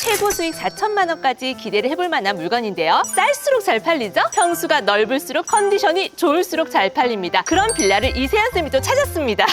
최고 수익 4천만 원까지 기대를 해볼 만한 물건인데요. 쌀수록 잘 팔리죠? 평수가 넓을수록 컨디션이 좋을수록 잘 팔립니다. 그런 빌라를 이세연 쌤이 또 찾았습니다.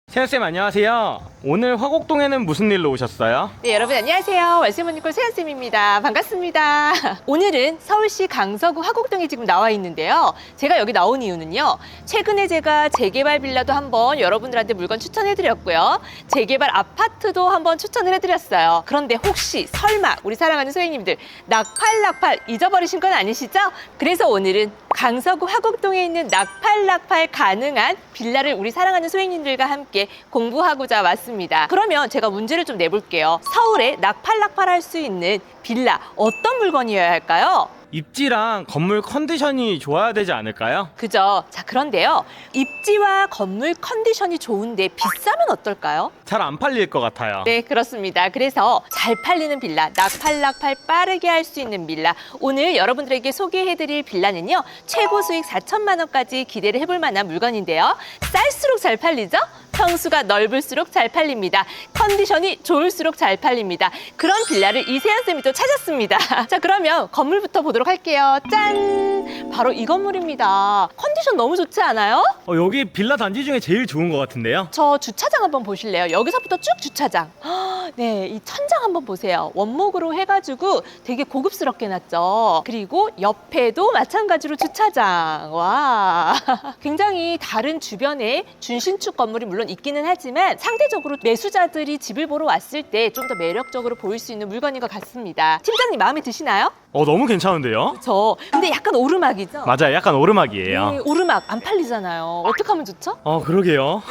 세연쌤 안녕하세요. 오늘 화곡동에는 무슨 일로 오셨어요? 네, 여러분 안녕하세요. 월세모니콜 세연쌤입니다. 반갑습니다. 오늘은 서울시 강서구 화곡동에 지금 나와 있는데요. 제가 여기 나온 이유는요. 최근에 제가 재개발 빌라도 한번 여러분들한테 물건 추천해드렸고요. 재개발 아파트도 한번 추천을 해드렸어요. 그런데 혹시 설마 우리 사랑하는 소행님들 낙팔 잊어버리신 건 아니시죠? 그래서 오늘은 강서구 화곡동에 있는 낙팔 가능한 빌라를 우리 사랑하는 소행님들과 함께 공부하고자 왔습니다. 그러면 제가 문제를 좀 내볼게요. 서울에 낙팔 할 수 있는 빌라 어떤 물건이어야 할까요? 입지랑 건물 컨디션이 좋아야 되지 않을까요? 그죠? 자, 그런데요. 입지와 건물 컨디션이 좋은데 비싸면 어떨까요? 잘 안 팔릴 것 같아요. 네, 그렇습니다. 그래서 잘 팔리는 빌라, 낙팔 빠르게 할 수 있는 빌라. 오늘 여러분들에게 소개해드릴 빌라는요. 최고 수익 4천만 원까지 기대를 해볼 만한 물건인데요. 쌀수록 잘 팔리죠? 평수가 넓을수록 잘 팔립니다. 컨디션이 좋을수록 잘 팔립니다. 그런 빌라를 이세연 쌤이 또 찾았습니다. 자, 그러면 건물부터 보도록 할게요. 짠! 바로 이 건물입니다. 컨디션 너무 좋지 않아요? 여기 빌라 단지 중에 제일 좋은 것 같은데요? 저 주차장 한번 보실래요? 여기서부터 쭉 주차장. 네, 이 천장 한번 보세요. 원목으로 해가지고 되게 고급스럽게 놨죠. 그리고 옆에도 마찬가지로 주차장. 와, 굉장히 다른 주변에 준신축 건물이 물론 있기는 하지만 상대적으로 매수자들이 집을 보러 왔을 때 좀 더 매력적으로 보일 수 있는 물건인 것 같습니다. 팀장님 마음에 드시나요? 너무 괜찮은데요? 근데 약간 오르막이죠? 맞아요. 약간 오르막이에요. 네, 오르막 안 팔리잖아요. 어떻게 하면 좋죠? 그러게요.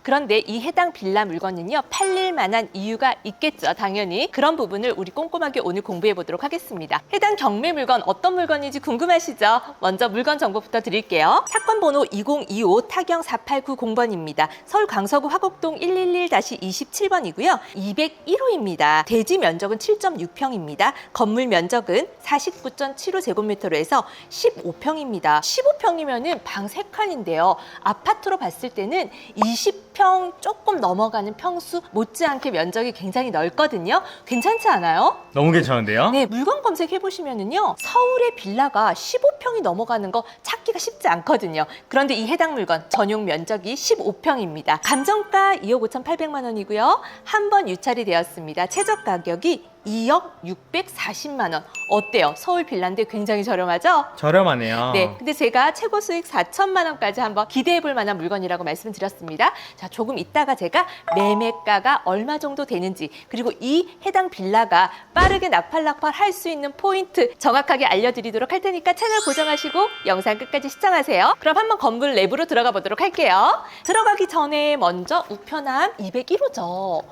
그런데 이 해당 빌라 물건은요, 팔릴 만한 이유가 있겠죠, 당연히. 그런 부분을 우리 꼼꼼하게 오늘 공부해 보도록 하겠습니다. 해당 경매 물건 어떤 물건인지 궁금하시죠? 먼저 물건 정보부터 드릴게요. 사건 번호 2025 타경 4890번입니다. 서울 강서구 화곡동 111-27번이고요. 201호입니다. 대지 면적은 7.6평입니다. 건물 면적은 49.75제곱미터로 해서 15평입니다. 15평이면은 방 3칸인데요. 아파트로 봤을 때는 20평 조금 넘어가는 평수 못지않게 면적이 굉장히 넓거든요. 괜찮지 않아요? 너무 괜찮은데요? 네, 물건 검색해보시면은요. 서울의 빌라가 15평이 넘어가는 거 찾기가 쉽지 않거든요. 그런데 이 해당 물건 전용 면적이 15평입니다. 감정가 2억 5,800만 원이고요. 한 번 유찰이 되었습니다. 최저 가격이 2억 640만 원. 어때요? 서울 빌라인데 굉장히 저렴하죠? 저렴하네요. 네, 근데 제가 최고 수익 4천만 원까지 한번 기대해 볼 만한 물건이라고 말씀드렸습니다. 자, 조금 이따가 제가 매매가가 얼마 정도 되는지, 그리고 이 해당 빌라가 빠르게 낙팔 할 수 있는 포인트 정확하게 알려드리도록 할 테니까 채널 고정하시고 영상 끝까지 시청하세요. 그럼 한번 건물 내부로 들어가 보도록 할게요. 들어가기 전에 먼저 우편함 201호죠.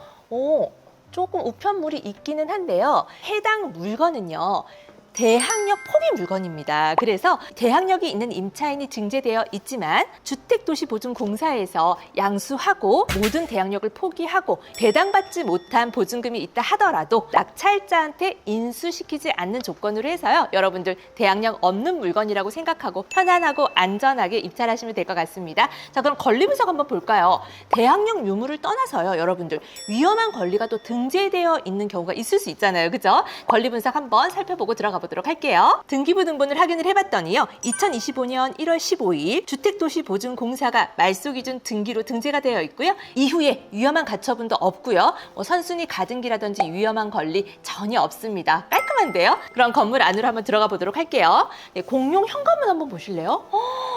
조금 우편물이 있기는 한데요. 해당 물건은요. 대항력 포기 물건입니다. 그래서 대항력이 있는 임차인이 증제되어 있지만 주택도시보증공사에서 양수하고 모든 대항력을 포기하고 배당받지 못한 보증금이 있다 하더라도 낙찰자한테 인수시키지 않는 조건으로 해서요. 여러분들 대항력 없는 물건이라고 생각하고 편안하고 안전하게 입찰하시면 될 것 같습니다. 자, 그럼 권리 분석 한번 볼까요? 대항력 유무를 떠나서요. 여러분들 위험한 권리가 또 등재되어 있는 경우가 있을 수 있잖아요. 그죠? 권리 분석 한번 살펴보고 들어가 보도록 할게요. 등기부 등본을 확인을 해봤더니요. 2025년 1월 15일 주택도시보증공사가 말소기준 등기로 등재가 되어 있고요. 이후에 위험한 가처분도 없고요. 선순위 가등기라든지 위험한 권리 전혀 없습니다. 깔끔한데요? 그럼 건물 안으로 한번 들어가 보도록 할게요. 네, 공용 현관문 한번 보실래요?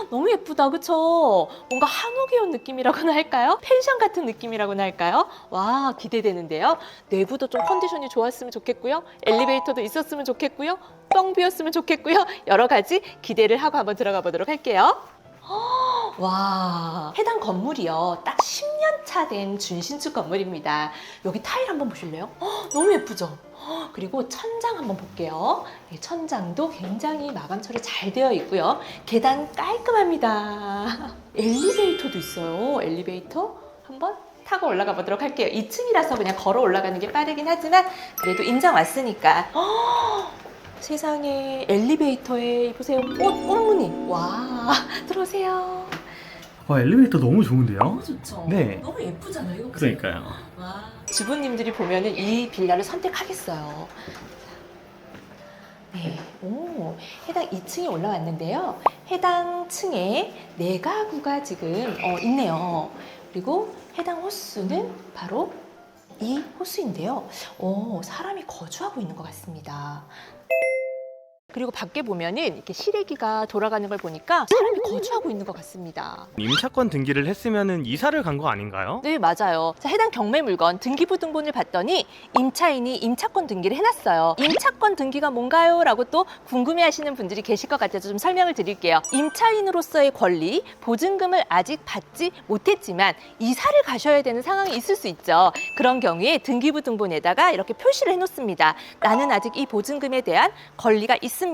너무 예쁘다, 그쵸? 뭔가 한옥에 온 느낌이라고나 할까요? 펜션 같은 느낌이라고나 할까요? 와, 기대되는데요. 내부도 좀 컨디션이 좋았으면 좋겠고요. 엘리베이터도 있었으면 좋겠고요. 뻥 비었으면 좋겠고요. 여러 가지 기대를 하고 한번 들어가 보도록 할게요. 와, 해당 건물이요. 딱 10년 차 된 준신축 건물입니다. 여기 타일 한번 보실래요? 너무 예쁘죠? 그리고 천장 한번 볼게요. 네, 천장도 굉장히 마감 처리 잘 되어 있고요. 계단 깔끔합니다. 엘리베이터도 있어요. 엘리베이터 한번 타고 올라가 보도록 할게요. 2층이라서 그냥 걸어 올라가는 게 빠르긴 하지만 그래도 인장 왔으니까. 세상에, 엘리베이터에 보세요. 꽃무늬. 와, 들어오세요. 엘리베이터 너무 좋은데요? 너무 좋죠? 네. 너무 예쁘잖아요. 이거 보세요. 그러니까요. 와, 주부님들이 보면은 이 빌라를 선택하겠어요. 네, 해당 2층에 올라왔는데요. 해당 층에 4가구가 지금 있네요. 그리고 해당 호수는 바로 이 호수인데요. 사람이 거주하고 있는 것 같습니다. 그리고 밖에 보면은 이렇게 실외기가 돌아가는 걸 보니까 사람이 거주하고 있는 것 같습니다. 임차권 등기를 했으면은 이사를 간 거 아닌가요? 네, 맞아요. 자, 해당 경매 물건 등기부등본을 봤더니 임차인이 임차권 등기를 해놨어요. 임차권 등기가 뭔가요? 라고 또 궁금해하시는 분들이 계실 것 같아서 좀 설명을 드릴게요. 임차인으로서의 권리, 보증금을 아직 받지 못했지만 이사를 가셔야 되는 상황이 있을 수 있죠. 그런 경우에 등기부등본에다가 이렇게 표시를 해놓습니다. 나는 아직 이 보증금에 대한 권리가 있습니다.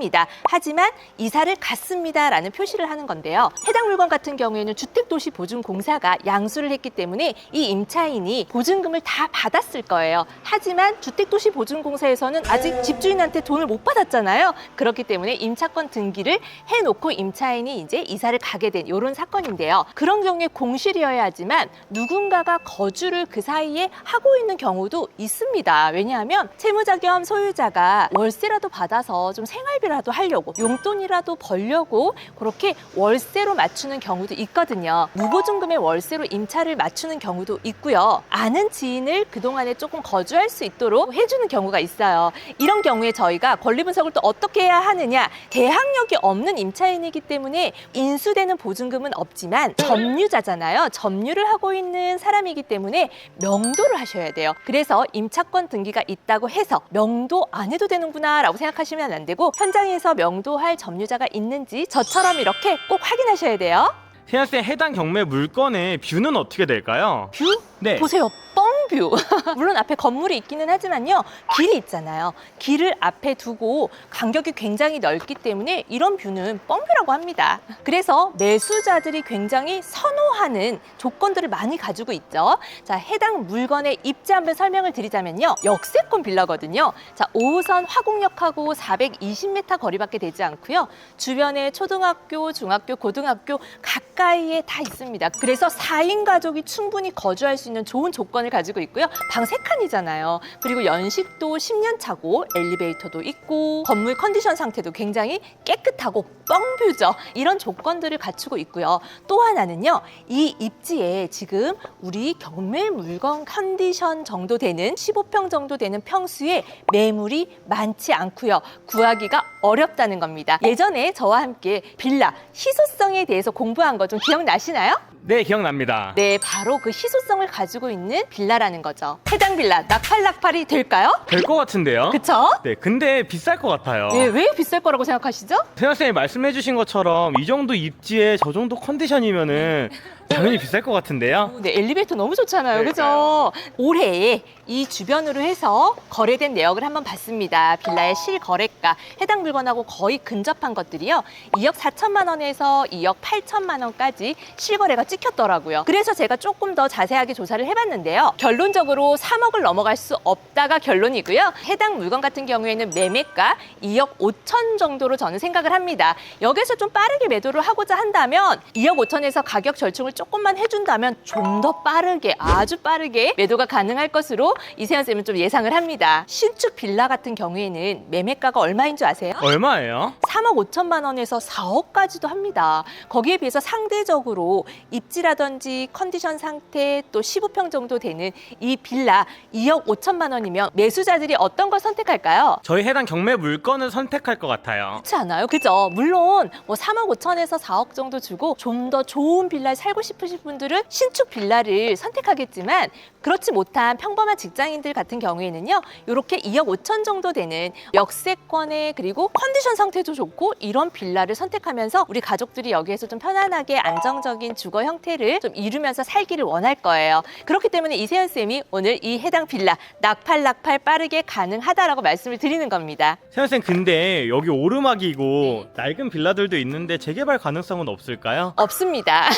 하지만 이사를 갔습니다. 라는 표시를 하는 건데요. 해당 물건 같은 경우에는 주택도시보증공사가 양수를 했기 때문에 이 임차인이 보증금을 다 받았을 거예요. 하지만 주택도시보증공사에서는 아직 집주인한테 돈을 못 받았잖아요. 그렇기 때문에 임차권 등기를 해놓고 임차인이 이제 이사를 가게 된 이런 사건인데요. 그런 경우에 공실이어야 하지만 누군가가 거주를 그 사이에 하고 있는 경우도 있습니다. 왜냐하면 채무자 겸 소유자가 월세라도 받아서 좀 생활비라도 하려고 용돈이라도 벌려고 그렇게 월세로 맞추는 경우도 있거든요. 무보증금의 월세로 임차를 맞추는 경우도 있고요. 아는 지인을 그동안에 조금 거주할 수 있도록 해주는 경우가 있어요. 이런 경우에 저희가 권리 분석을 또 어떻게 해야 하느냐. 대항력이 없는 임차인이기 때문에 인수되는 보증금은 없지만 점유자잖아요. 점유를 하고 있는 사람이기 때문에 명도를 하셔야 돼요. 그래서 임차권 등기가 있다고 해서 명도 안 해도 되는구나 라고 생각하시면 안 되고 현장에서 명도할 점유자가 있는지 저처럼 이렇게 꼭 확인하셔야 돼요. 세연쌤, 해당 경매 물건의 뷰는 어떻게 될까요? 뷰? 네. 보세요. 뻥뷰. 물론 앞에 건물이 있기는 하지만요. 길이 있잖아요. 길을 앞에 두고 간격이 굉장히 넓기 때문에 이런 뷰는 뻥뷰라고 합니다. 그래서 매수자들이 굉장히 선호하는 조건들을 많이 가지고 있죠. 자, 해당 물건의 입지 한번 설명을 드리자면요. 역세권 빌라거든요. 자, 5호선 화곡역하고 420m 거리밖에 되지 않고요. 주변에 초등학교, 중학교, 고등학교 가까이에 다 있습니다. 그래서 4인 가족이 충분히 거주할 수 있는 좋은 조건을 가지고 있고요. 방 3칸이잖아요. 그리고 연식도 10년 차고 엘리베이터도 있고 건물 컨디션 상태도 굉장히 깨끗하고 뻥뷰죠. 이런 조건들을 갖추고 있고요. 또 하나는요. 이 입지에 지금 우리 경매 물건 컨디션 정도 되는 15평 정도 되는 평수에 매물이 많지 않고요. 구하기가 어렵다는 겁니다. 예전에 저와 함께 빌라 희소성에 대해서 공부한 거 좀 기억나시나요? 네, 기억납니다. 네, 바로 그 희소성을 가지고 있는 빌라라는 거죠. 해당 빌라 낙팔이 될까요? 될 것 같은데요? 그쵸? 네, 근데 비쌀 것 같아요. 네, 왜 비쌀 거라고 생각하시죠? 세연쌤이 말씀해주신 것처럼 이 정도 입지에 저 정도 컨디션이면은 당연히 비쌀 것 같은데요? 네, 엘리베이터 너무 좋잖아요. 그러니까요. 그죠? 올해 이 주변으로 해서 거래된 내역을 한번 봤습니다. 빌라의 실거래가 해당 물건하고 거의 근접한 것들이요. 2억 4천만 원에서 2억 8천만 원까지 실거래가 찍혔더라고요. 그래서 제가 조금 더 자세하게 조사를 해봤는데요. 결론적으로 3억을 넘어갈 수 없다가 결론이고요. 해당 물건 같은 경우에는 매매가 2억 5천 정도로 저는 생각을 합니다. 여기서 좀 빠르게 매도를 하고자 한다면 2억 5천에서 가격 절충을 조금만 해준다면 좀 더 빠르게, 아주 빠르게 매도가 가능할 것으로 이세연 쌤은 좀 예상을 합니다. 신축 빌라 같은 경우에는 매매가가 얼마인 줄 아세요? 얼마예요? 3억 5천만 원에서 4억까지도 합니다. 거기에 비해서 상대적으로 입지라든지 컨디션 상태 또 15평 정도 되는 이 빌라 2억 5천만 원이면 매수자들이 어떤 걸 선택할까요? 저희 해당 경매 물건을 선택할 것 같아요. 그렇지 않아요? 그죠? 물론 뭐 3억 5천에서 4억 정도 주고 좀 더 좋은 빌라에 살고 싶으신 분들은 신축 빌라를 선택하겠지만 그렇지 못한 평범한 직장인들 같은 경우에는요. 이렇게 2억 5천 정도 되는 역세권에 그리고 컨디션 상태도 좋고 이런 빌라를 선택하면서 우리 가족들이 여기에서 좀 편안하게 안정적인 주거 형태를 좀 이루면서 살기를 원할 거예요. 그렇기 때문에 이세연 쌤이 오늘 이 해당 빌라 낙팔 빠르게 가능하다라고 말씀을 드리는 겁니다. 세연쌤, 근데 여기 오르막이고 낡은 빌라들도 있는데 재개발 가능성은 없을까요? 없습니다.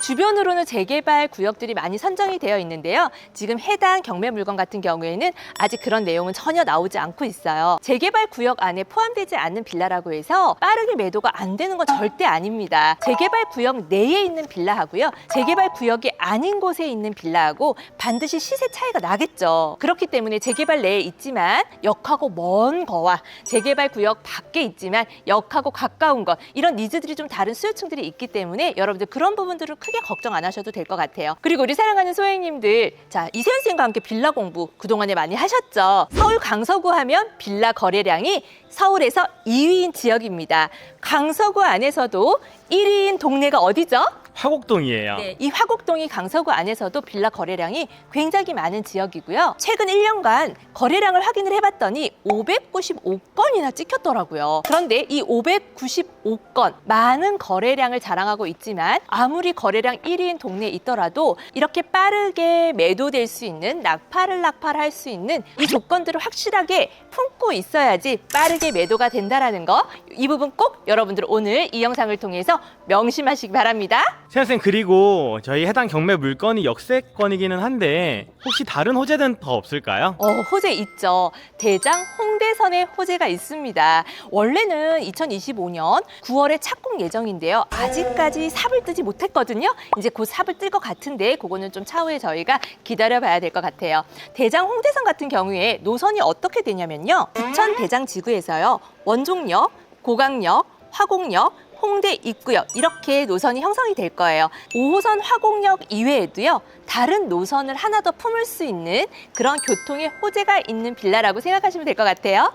주변으로는 재개발 구역들이 많이 선정이 되어 있는데요. 지금 해당 경매 물건 같은 경우에는 아직 그런 내용은 전혀 나오지 않고 있어요. 재개발 구역 안에 포함되지 않는 빌라라고 해서 빠르게 매도가 안 되는 건 절대 아닙니다. 재개발 구역 내에 있는 빌라하고요. 재개발 구역이 아닌 곳에 있는 빌라하고 반드시 시세 차이가 나겠죠. 그렇기 때문에 재개발 내에 있지만 역하고 먼 거와 재개발 구역 밖에 있지만 역하고 가까운 것, 이런 니즈들이 좀 다른 수요층들이 있기 때문에 여러분들 그런 부분들은 크게 걱정 안 하셔도 될 것 같아요. 그리고 우리 사랑하는 소행님들, 자, 이세연 쌤과 함께 빌라 공부 그동안에 많이 하셨죠. 서울 강서구 하면 빌라 거래량이 서울에서 2위인 지역입니다. 강서구 안에서도 1위인 동네가 어디죠? 화곡동이에요. 네, 이 화곡동이 강서구 안에서도 빌라 거래량이 굉장히 많은 지역이고요. 최근 1년간 거래량을 확인을 해봤더니 595건이나 찍혔더라고요. 그런데 이 595건, 많은 거래량을 자랑하고 있지만 아무리 거래량 1위인 동네에 있더라도 이렇게 빠르게 매도될 수 있는, 낙팔할 수 있는 이 조건들을 확실하게 품고 있어야지 빠르게 매도가 된다라는 거, 이 부분 꼭 여러분들 오늘 이 영상을 통해서 명심하시기 바랍니다. 세연쌤, 그리고 저희 해당 경매 물건이 역세권이기는 한데 혹시 다른 호재는 더 없을까요? 호재 있죠. 대장 홍대선에 호재가 있습니다. 원래는 2025년 9월에 착공 예정인데요. 아직까지 삽을 뜨지 못했거든요. 이제 곧 삽을 뜰 것 같은데 그거는 좀 차후에 저희가 기다려봐야 될 것 같아요. 대장 홍대선 같은 경우에 노선이 어떻게 되냐면요. 부천 대장 지구에서요. 원종역, 고강역, 화곡역, 홍대 입구역, 이렇게 노선이 형성이 될 거예요. 5호선 화곡역 이외에도요, 다른 노선을 하나 더 품을 수 있는 그런 교통의 호재가 있는 빌라라고 생각하시면 될 것 같아요.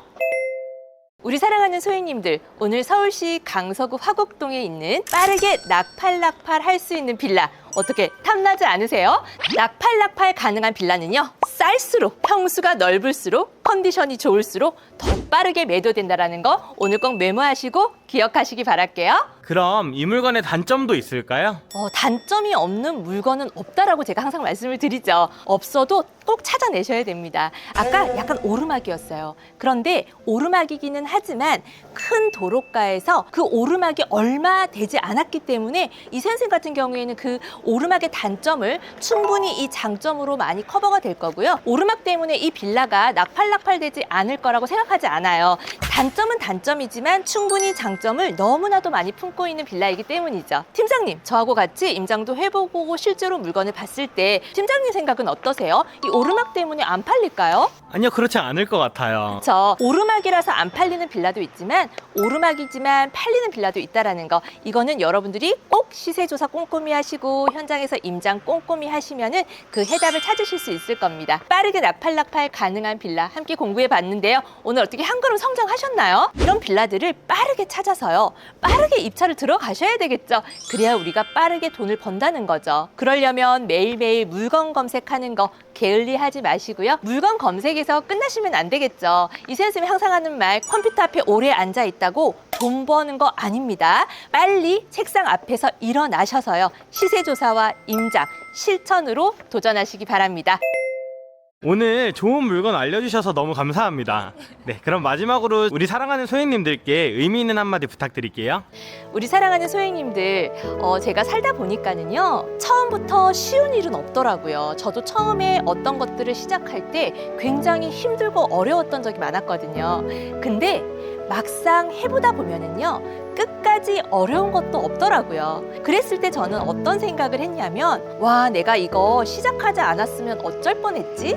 우리 사랑하는 소행님들, 오늘 서울시 강서구 화곡동에 있는 빠르게 낙팔 할 수 있는 빌라, 어떻게 탐나지 않으세요? 낙팔 가능한 빌라는요, 쌀수록, 평수가 넓을수록, 컨디션이 좋을수록 더 빠르게 매도된다는 거 오늘 꼭 메모하시고 기억하시기 바랄게요. 그럼 이 물건의 단점도 있을까요? 단점이 없는 물건은 없다라고 제가 항상 말씀을 드리죠. 없어도 꼭 찾아내셔야 됩니다. 아까 약간 오르막이었어요. 그런데 오르막이기는 하지만 큰 도로가에서 그 오르막이 얼마 되지 않았기 때문에 이 선생 같은 경우에는 그 오르막의 단점을 충분히 이 장점으로 많이 커버가 될 거고요. 오르막 때문에 이 빌라가 낙팔 되지 않을 거라고 생각하지 않아요. 단점은 단점이지만 충분히 장점을 너무나도 많이 품고 있는 빌라이기 때문이죠. 팀장님, 저하고 같이 임장도 해보고 실제로 물건을 봤을 때 팀장님 생각은 어떠세요? 이 오르막 때문에 안 팔릴까요? 아니요, 그렇지 않을 것 같아요. 그렇죠. 오르막이라서 안 팔리는 빌라도 있지만 오르막이지만 팔리는 빌라도 있다라는 거, 이거는 여러분들이 꼭 시세조사 꼼꼼히 하시고 현장에서 임장 꼼꼼히 하시면은 그 해답을 찾으실 수 있을 겁니다. 빠르게 낙팔 가능한 빌라 함께 공부해 봤는데요. 오늘 어떻게 한 걸음 성장하셨나요? 이런 빌라들을 빠르게 찾아서요, 빠르게 입찰을 들어가셔야 되겠죠. 그래야 우리가 빠르게 돈을 번다는 거죠. 그러려면 매일매일 물건 검색하는 거 게을리하지 마시고요. 물건 검색에서 끝나시면 안 되겠죠. 이세연 쌤이 항상 하는 말, 컴퓨터 앞에 오래 앉아 있다고 돈 버는 거 아닙니다. 빨리 책상 앞에서 일어나셔서요, 시세조사와 임장, 실천으로 도전하시기 바랍니다. 오늘 좋은 물건 알려주셔서 너무 감사합니다. 네, 그럼 마지막으로 우리 사랑하는 소행님들께 의미 있는 한마디 부탁드릴게요. 우리 사랑하는 소행님들, 제가 살다 보니까는요, 처음부터 쉬운 일은 없더라고요. 저도 처음에 어떤 것들을 시작할 때 굉장히 힘들고 어려웠던 적이 많았거든요. 근데 막상 해보다 보면은요, 끝까지 어려운 것도 없더라고요. 그랬을 때 저는 어떤 생각을 했냐면, 와, 내가 이거 시작하지 않았으면 어쩔 뻔했지?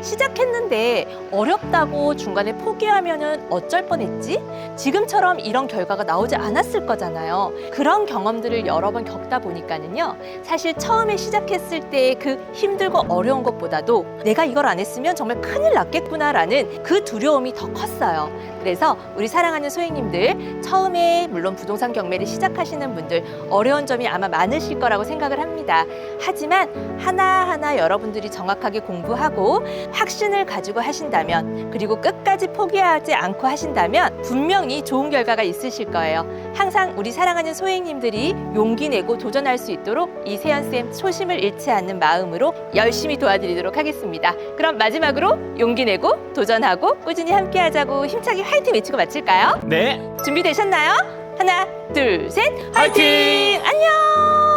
시작했는데 어렵다고 중간에 포기하면은 어쩔 뻔했지? 지금처럼 이런 결과가 나오지 않았을 거잖아요. 그런 경험들을 여러 번 겪다 보니까는요, 사실 처음에 시작했을 때 그 힘들고 어려운 것보다도 내가 이걸 안 했으면 정말 큰일 났겠구나라는 그 두려움이 더 컸어요. 그래서 우리 사랑하는 소행님들, 처음에 물론 부동산 경매를 시작하시는 분들 어려운 점이 아마 많으실 거라고 생각을 합니다. 하지만 하나하나 여러분들이 정확하게 공부하고 확신을 가지고 하신다면, 그리고 끝까지 포기하지 않고 하신다면 분명히 좋은 결과가 있으실 거예요. 항상 우리 사랑하는 소행님들이 용기 내고 도전할 수 있도록 이세연쌤 초심을 잃지 않는 마음으로 열심히 도와드리도록 하겠습니다. 그럼 마지막으로 용기 내고 도전하고 꾸준히 함께 하자고 힘차게 화이팅 외치고 마칠까요? 네, 준비되셨나요? 하나, 둘, 셋, 화이팅! 화이팅! 안녕!